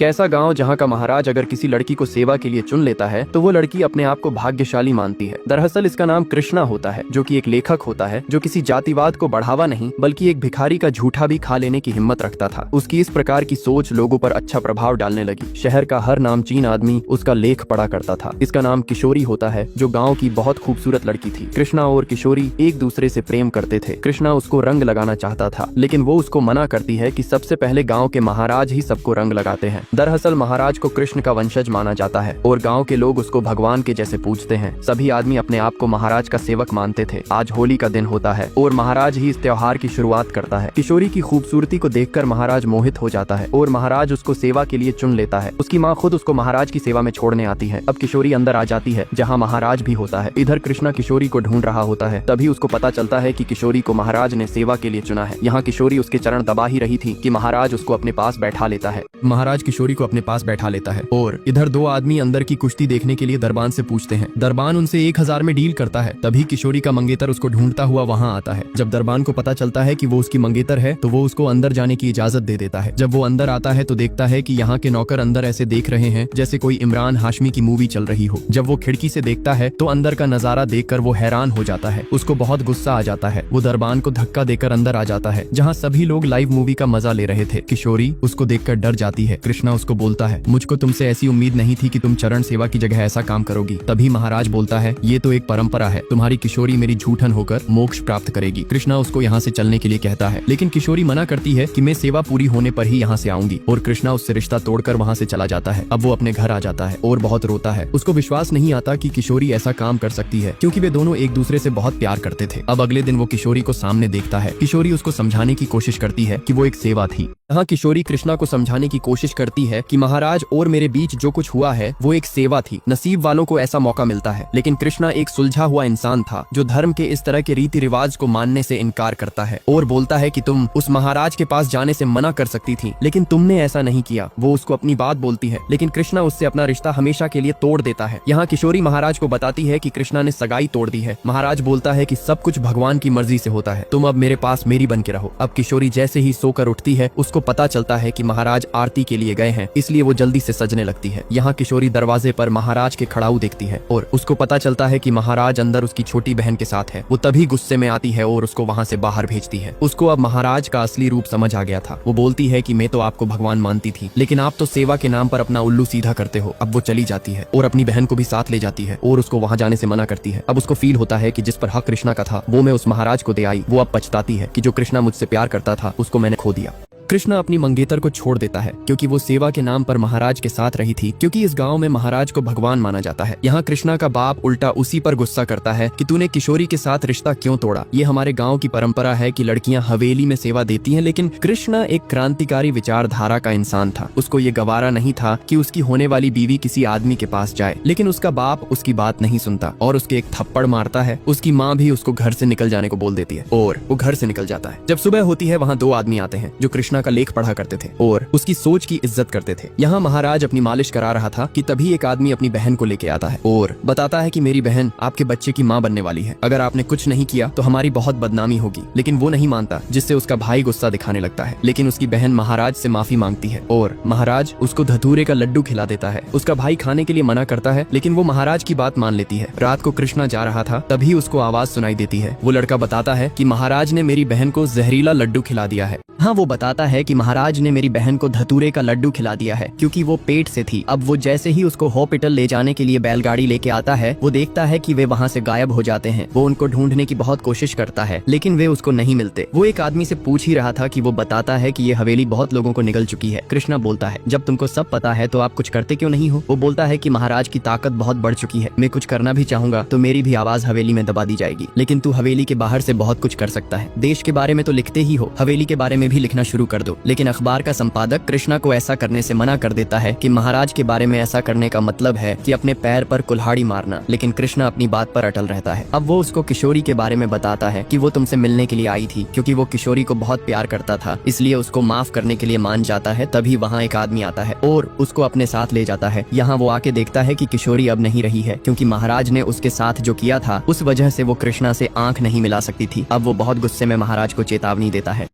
कैसा गांव जहां का महाराज अगर किसी लड़की को सेवा के लिए चुन लेता है तो वो लड़की अपने आप को भाग्यशाली मानती है। दरअसल इसका नाम कृष्णा होता है, जो कि एक लेखक होता है जो किसी जातिवाद को बढ़ावा नहीं बल्कि एक भिखारी का झूठा भी खा लेने की हिम्मत रखता था। उसकी इस प्रकार की सोच लोगों पर अच्छा प्रभाव डालने लगी। शहर का हर नामचीन आदमी उसका लेख पढ़ा करता था। इसका नाम किशोरी होता है, जो गाँव की बहुत खूबसूरत लड़की थी। कृष्णा और किशोरी एक दूसरे से प्रेम करते थे। कृष्णा उसको रंग लगाना चाहता था, लेकिन वो उसको मना करती है कि सबसे पहले गाँव के महाराज ही सबको रंग लगाते हैं। दरअसल महाराज को कृष्ण का वंशज माना जाता है और गांव के लोग उसको भगवान के जैसे पूजते हैं। सभी आदमी अपने आप को महाराज का सेवक मानते थे। आज होली का दिन होता है और महाराज ही इस त्योहार की शुरुआत करता है। किशोरी की खूबसूरती को देखकर महाराज मोहित हो जाता है और महाराज उसको सेवा के लिए चुन लेता है। उसकी माँ खुद उसको महाराज की सेवा में छोड़ने आती है। अब किशोरी अंदर आ जाती है जहाँ महाराज भी होता है। इधर कृष्णा किशोरी को ढूंढ रहा होता है। तभी उसको पता चलता है कि किशोरी को महाराज ने सेवा के लिए चुना है। यहाँ किशोरी उसके चरण दबा ही रही थी कि महाराज उसको अपने पास बैठा लेता है। महाराज किशोरी को अपने पास बैठा लेता है और इधर दो आदमी अंदर की कुश्ती देखने के लिए दरबान से पूछते हैं। दरबान उनसे 1000 में डील करता है। तभी किशोरी का मंगेतर उसको ढूंढता हुआ वहाँ आता है। जब दरबान को पता चलता है कि वो उसकी मंगेतर है तो वो उसको अंदर जाने की इजाजत दे देता है। जब वो अंदर आता है तो देखता है कि यहाँ के नौकर अंदर ऐसे देख रहे हैं जैसे कोई इमरान हाशमी की मूवी चल रही हो। जब वो खिड़की से देखता है तो अंदर का नजारा देखकर वो हैरान हो जाता है। उसको बहुत गुस्सा आ जाता है। वो दरबान को धक्का देकर अंदर आ जाता है जहाँ सभी लोग लाइव मूवी का मजा ले रहे थे। किशोरी उसको देखकर डर जाती है। कृष्णा उसको बोलता है, मुझको तुमसे ऐसी उम्मीद नहीं थी कि तुम चरण सेवा की जगह ऐसा काम करोगी। तभी महाराज बोलता है, ये तो एक परंपरा है, तुम्हारी किशोरी मेरी झूठन होकर मोक्ष प्राप्त करेगी। कृष्णा उसको यहाँ से चलने के लिए कहता है, लेकिन किशोरी मना करती है कि मैं सेवा पूरी होने पर ही यहाँ से आऊंगी और कृष्णा उससे रिश्ता तोड़कर वहाँ से चला जाता है। अब वो अपने घर आ जाता है और बहुत रोता है। उसको विश्वास नहीं आता कि किशोरी ऐसा काम कर सकती है, क्योंकि वे दोनों एक दूसरे से बहुत प्यार करते थे। अब अगले दिन वो किशोरी को सामने देखता है। किशोरी उसको समझाने की कोशिश करती है कि वो एक सेवा थी। यहाँ किशोरी कृष्णा को समझाने की कोशिश करती है कि महाराज और मेरे बीच जो कुछ हुआ है वो एक सेवा थी। नसीब वालों को ऐसा मौका मिलता है, लेकिन कृष्णा एक सुलझा हुआ इंसान था जो धर्म के इस तरह के रीति रिवाज को मानने से इनकार करता है और बोलता है कि तुम उस महाराज के पास जाने से मना कर सकती थी, लेकिन तुमने ऐसा नहीं किया। वो उसको अपनी बात बोलती है, लेकिन कृष्णा उससे अपना रिश्ता हमेशा के लिए तोड़ देता है। यहाँ किशोरी महाराज को बताती है कि कृष्णा ने सगाई तोड़ दी है। महाराज बोलता है कि सब कुछ भगवान की मर्जी से होता है, तुम अब मेरे पास मेरी बन के रहो। अब किशोरी जैसे ही सोकर उठती है उसको पता चलता है कि महाराज आरती के लिए गए हैं, इसलिए वो जल्दी से सजने लगती है। यहाँ किशोरी दरवाजे पर महाराज के खड़ाऊ देखती है और उसको पता चलता है कि महाराज अंदर उसकी छोटी बहन के साथ है। वो तभी गुस्से में आती है और उसको वहाँ से बाहर भेजती है। उसको अब महाराज का असली रूप समझ आ गया था। वो बोलती है कि मैं तो आपको भगवान मानती थी, लेकिन आप तो सेवा के नाम पर अपना उल्लू सीधा करते हो। अब वो चली जाती है और अपनी बहन को भी साथ ले जाती है और उसको वहाँ जाने से मना करती है। अब उसको फील होता है कि जिस पर हक कृष्णा का था वो मैं उस महाराज को दे आई। वो अब पछताती है कि जो कृष्णा मुझसे प्यार करता था उसको मैंने खो दिया। कृष्णा अपनी मंगेतर को छोड़ देता है क्योंकि वो सेवा के नाम पर महाराज के साथ रही थी, क्योंकि इस गांव में महाराज को भगवान माना जाता है। यहाँ कृष्णा का बाप उल्टा उसी पर गुस्सा करता है कि तूने किशोरी के साथ रिश्ता क्यों तोड़ा। ये हमारे गांव की परंपरा है कि लड़कियां हवेली में सेवा देती हैं, लेकिन कृष्णा एक क्रांतिकारी विचारधारा का इंसान था। उसको ये गवारा नहीं था कि उसकी होने वाली बीवी किसी आदमी के पास जाए, लेकिन उसका बाप उसकी बात नहीं सुनता और उसके एक थप्पड़ मारता है। उसकी माँ भी उसको घर से निकल जाने को बोल देती है और वो घर से निकल जाता है। जब सुबह होती है वहाँ 2 आदमी आते हैं जो कृष्णा का लेख पढ़ा करते थे और उसकी सोच की इज्जत करते थे। यहाँ महाराज अपनी मालिश करा रहा था कि तभी एक आदमी अपनी बहन को लेके आता है और बताता है कि मेरी बहन आपके बच्चे की माँ बनने वाली है। अगर आपने कुछ नहीं किया तो हमारी बहुत बदनामी होगी। लेकिन वो नहीं मानता, जिससे उसका भाई गुस्सा दिखाने लगता है। लेकिन उसकी बहन महाराज से माफी मांगती है और महाराज उसको धतूरे का लड्डू खिला देता है। उसका भाई खाने के लिए मना करता है, लेकिन वो महाराज की बात मान लेती है। रात को कृष्णा जा रहा था, तभी उसको आवाज सुनाई देती है। वो लड़का बताता है कि महाराज ने मेरी बहन को जहरीला लड्डू खिला दिया है। हाँ, वो बताता है कि महाराज ने मेरी बहन को धतूरे का लड्डू खिला दिया है क्योंकि वो पेट से थी। अब वो जैसे ही उसको हॉस्पिटल ले जाने के लिए बैलगाड़ी लेके आता है, वो देखता है कि वे वहाँ से गायब हो जाते हैं। वो उनको ढूंढने की बहुत कोशिश करता है, लेकिन वे उसको नहीं मिलते। वो एक आदमी से पूछ ही रहा था कि वो बताता है कि ये हवेली बहुत लोगों को निगल चुकी है। कृष्णा बोलता है, जब तुमको सब पता है तो आप कुछ करते क्यों नहीं हो। वो बोलता है कि महाराज की ताकत बहुत बढ़ चुकी है, मैं कुछ करना भी चाहूंगा तो मेरी भी आवाज हवेली में दबा दी जाएगी, लेकिन तू हवेली के बाहर से बहुत कुछ कर सकता है। देश के बारे में तो लिखते ही हो, हवेली के बारे में भी लिखना शुरू कर दो। लेकिन अखबार का संपादक कृष्णा को ऐसा करने से मना कर देता है कि महाराज के बारे में ऐसा करने का मतलब है कि अपने पैर पर कुल्हाड़ी मारना। लेकिन कृष्णा अपनी बात पर अटल रहता है। अब वो उसको किशोरी के बारे में बताता है कि वो तुमसे मिलने के लिए आई थी क्योंकि वो किशोरी को बहुत प्यार करता था, इसलिए उसको माफ करने के लिए मान जाता है। तभी वहाँ एक आदमी आता है और उसको अपने साथ ले जाता है। यहाँ वो आके देखता है कि किशोरी अब नहीं रही है क्योंकि महाराज ने उसके साथ जो किया था उस वजह से वो कृष्णा से आंख नहीं मिला सकती थी। अब वो बहुत गुस्से में महाराज को चेतावनी देता है।